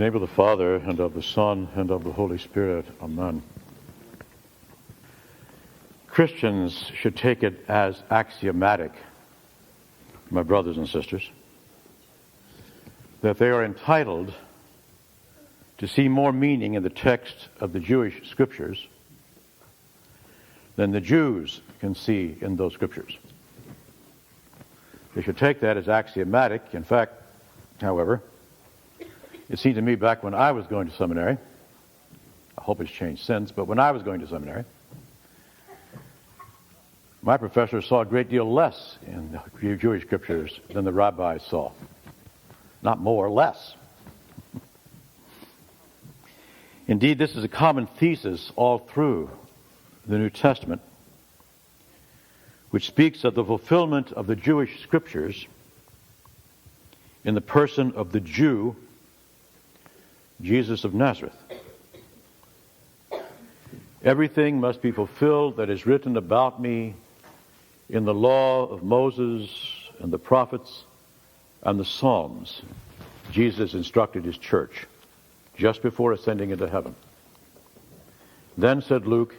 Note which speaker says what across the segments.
Speaker 1: the name of the Father, and of the Son, and of the Holy Spirit. Amen. Christians should take it as axiomatic, my brothers and sisters, that they are entitled to see more meaning in the text of the Jewish scriptures than the Jews can see in those scriptures. They should take that as axiomatic. In fact, however, it seemed to me back when I was going to seminary, I hope it's changed since, but when I was going to seminary, my professors saw a great deal less in the Jewish scriptures than the rabbis saw. Not more, less. Indeed, this is a common thesis all through the New Testament, which speaks of the fulfillment of the Jewish scriptures in the person of the Jew, Jesus of Nazareth. Everything must be fulfilled that is written about me in the law of Moses and the prophets and the Psalms. Jesus instructed his church just before ascending into heaven. Then, said Luke,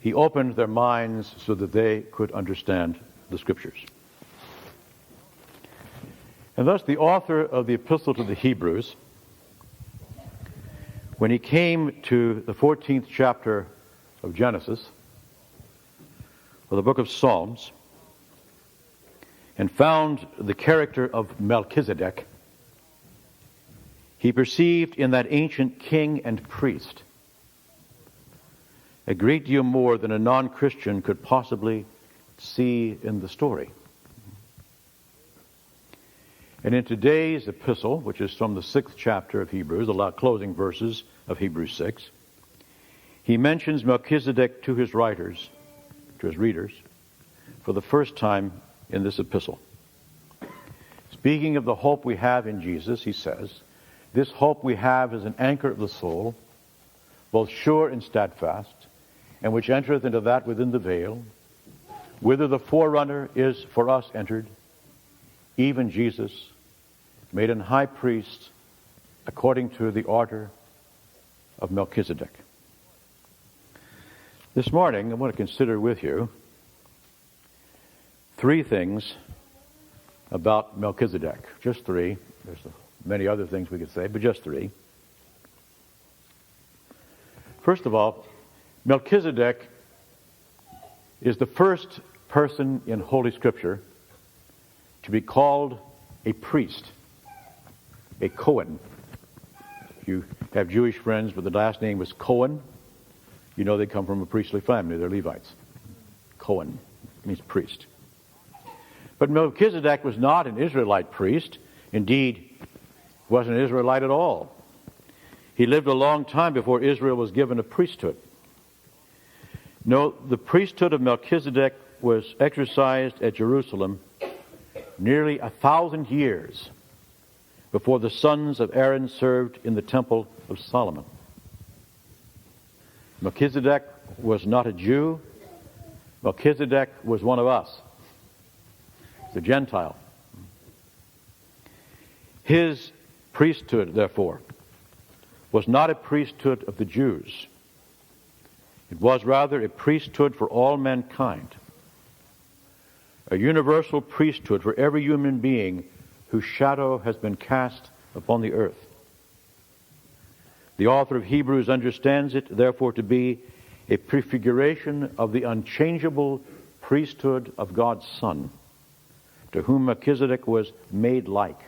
Speaker 1: he opened their minds so that they could understand the scriptures. And thus the author of the Epistle to the Hebrews, when he came to the 14th chapter of Genesis, or the book of Psalms, and found the character of Melchizedek, he perceived in that ancient king and priest a great deal more than a non-Christian could possibly see in the story. And in today's epistle, which is from the 6th chapter of Hebrews, the closing verses of Hebrews 6, he mentions Melchizedek to his writers, to his readers, for the first time in this epistle. Speaking of the hope we have in Jesus, he says, this hope we have is an anchor of the soul, both sure and steadfast, and which entereth into that within the veil, whither the forerunner is for us entered, even Jesus, made an high priest according to the order of Melchizedek. This morning, I want to consider with you three things about Melchizedek. Just three. There's many other things we could say, but just three. First of all, Melchizedek is the first person in Holy Scripture to be called a priest, a Cohen. If you have Jewish friends where the last name was Cohen, you know they come from a priestly family. They're Levites. Cohen means priest. But Melchizedek was not an Israelite priest. Indeed, he wasn't an Israelite at all. He lived a long time before Israel was given a priesthood. No, the priesthood of Melchizedek was exercised at Jerusalem nearly 1,000 years before the sons of Aaron served in the temple of Solomon. Melchizedek was not a Jew. Melchizedek was one of us. He's a Gentile. His priesthood, therefore, was not a priesthood of the Jews. It was rather a priesthood for all mankind, a universal priesthood for every human being whose shadow has been cast upon the earth. The author of Hebrews understands it, therefore, to be a prefiguration of the unchangeable priesthood of God's Son, to whom Melchizedek was made like.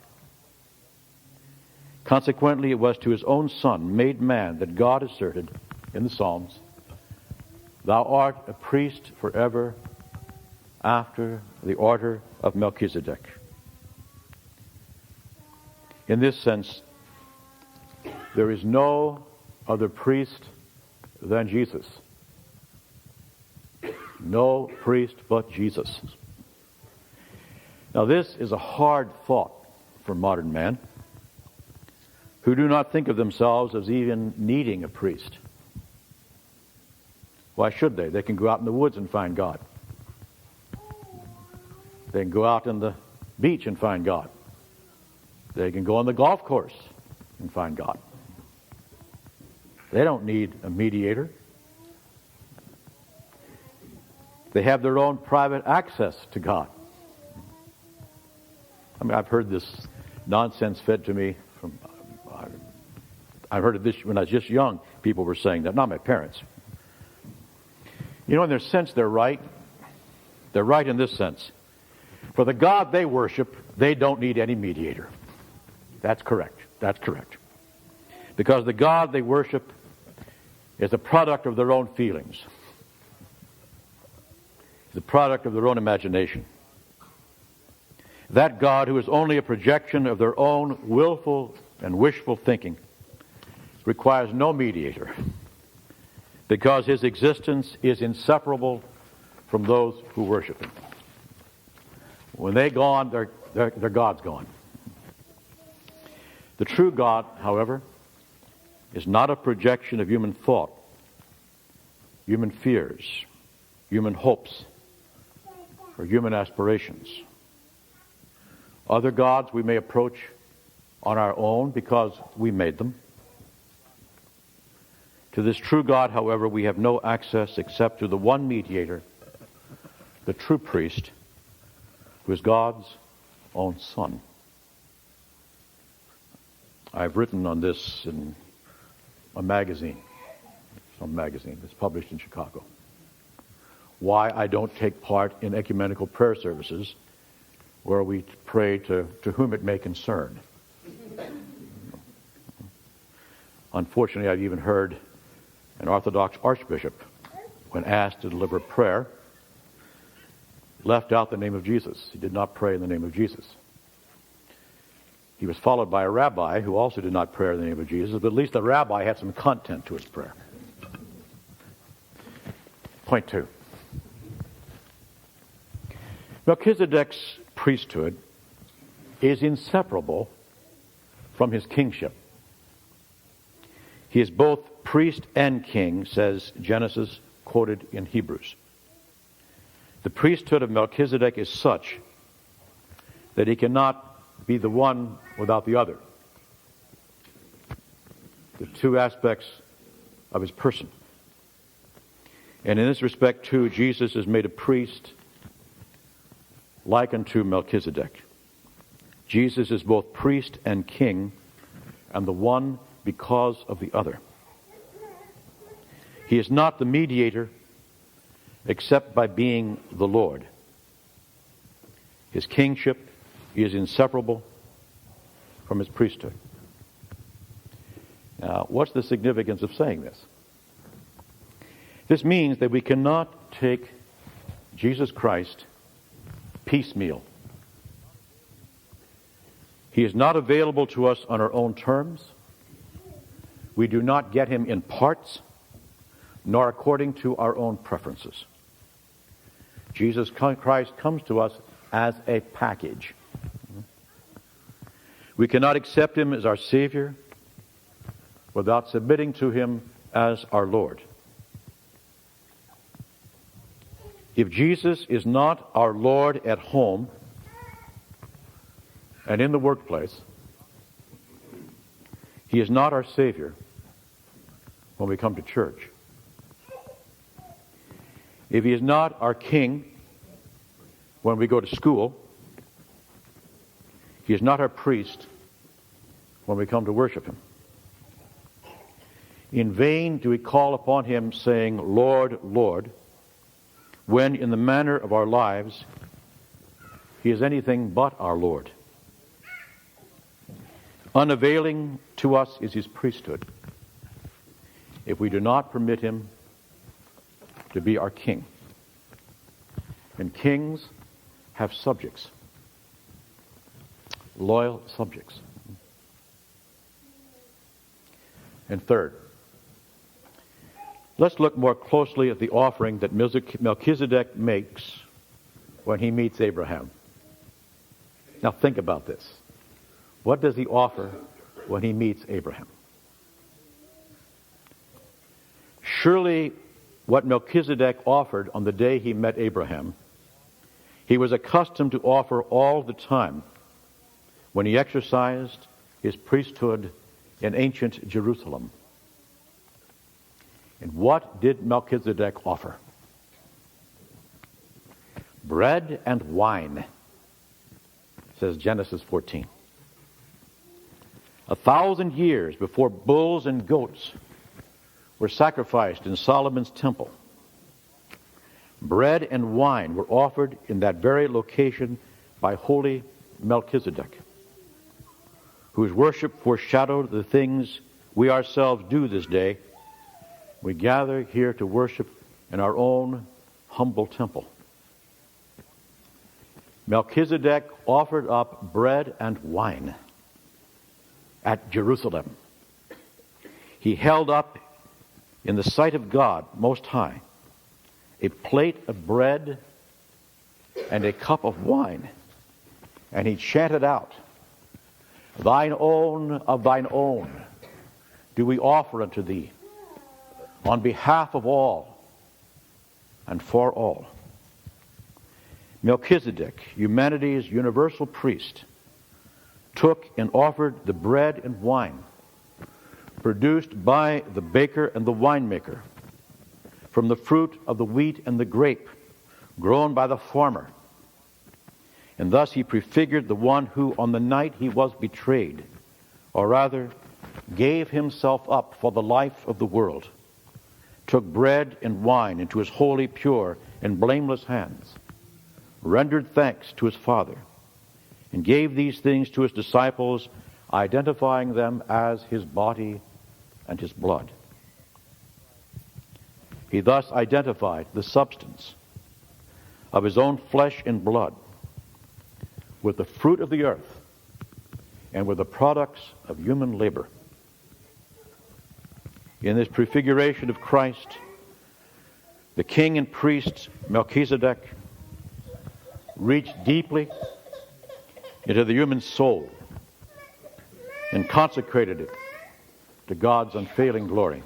Speaker 1: Consequently, it was to his own Son, made man, that God asserted in the Psalms, "Thou art a priest forever after the order of Melchizedek." In this sense, there is no other priest than Jesus. No priest but Jesus. Now this is a hard thought for modern man, who do not think of themselves as even needing a priest. Why should they? They can go out in the woods and find God. They can go out on the beach and find God. They can go on the golf course and find God. They don't need a mediator. They have their own private access to God. I mean, I've heard this nonsense fed to me from, I heard of this when I was just young. People were saying that, not my parents. You know, in their sense, they're right. They're right in this sense. For the God they worship, they don't need any mediator. That's correct. That's correct. Because the God they worship is the product of their own feelings. It's the product of their own imagination. That God, who is only a projection of their own willful and wishful thinking, requires no mediator, because his existence is inseparable from those who worship him. When they're gone, their God's gone. The true God, however, is not a projection of human thought, human fears, human hopes, or human aspirations. Other gods we may approach on our own because we made them. To this true God, however, we have no access except to the one mediator, the true priest, who is God's own Son. I've written on this in a magazine, some magazine that's published in Chicago. Why I don't take part in ecumenical prayer services where we pray to whom it may concern. Unfortunately, I've even heard an Orthodox archbishop, when asked to deliver prayer, left out the name of Jesus. He did not pray in the name of Jesus. He was followed by a rabbi who also did not pray in the name of Jesus, but at least the rabbi had some content to his prayer. Point 2. Melchizedek's priesthood is inseparable from his kingship. He is both priest and king, says Genesis, quoted in Hebrews. The priesthood of Melchizedek is such that he cannot be the one without the other. The two aspects of his person. And in this respect, too, Jesus is made a priest like unto Melchizedek. Jesus is both priest and king, and the one because of the other. He is not the mediator except by being the Lord. His kingship is inseparable from his priesthood. Now, what's the significance of saying this? This means that we cannot take Jesus Christ piecemeal. He is not available to us on our own terms. We do not get him in parts, nor according to our own preferences. Jesus Christ comes to us as a package. We cannot accept him as our Savior without submitting to him as our Lord. If Jesus is not our Lord at home and in the workplace, he is not our Savior when we come to church. If he is not our King when we go to school, he is not our priest when we come to worship him. In vain do we call upon him saying, Lord, Lord, when in the manner of our lives he is anything but our Lord. Unavailing to us is his priesthood if we do not permit him to be our king. And kings have subjects, loyal subjects. And third, let's look more closely at the offering that Melchizedek makes when he meets Abraham. Now think about this. What does he offer when he meets Abraham? Surely what Melchizedek offered on the day he met Abraham, he was accustomed to offer all the time when he exercised his priesthood in ancient Jerusalem. And what did Melchizedek offer? Bread and wine, says Genesis 14. 1,000 years before bulls and goats were sacrificed in Solomon's temple, bread and wine were offered in that very location by holy Melchizedek, whose worship foreshadowed the things we ourselves do this day. We gather here to worship in our own humble temple. Melchizedek offered up bread and wine at Jerusalem. He held up in the sight of God Most High a plate of bread and a cup of wine, and he chanted out, "Thine own of thine own do we offer unto thee, on behalf of all and for all." Melchizedek, humanity's universal priest, took and offered the bread and wine produced by the baker and the winemaker from the fruit of the wheat and the grape grown by the farmer. And thus he prefigured the one who, on the night he was betrayed, or rather gave himself up for the life of the world, took bread and wine into his holy, pure, and blameless hands, rendered thanks to his Father, and gave these things to his disciples, identifying them as his body and his blood. He thus identified the substance of his own flesh and blood with the fruit of the earth and with the products of human labor. In this prefiguration of Christ, the king and priest Melchizedek reached deeply into the human soul and consecrated it to God's unfailing glory.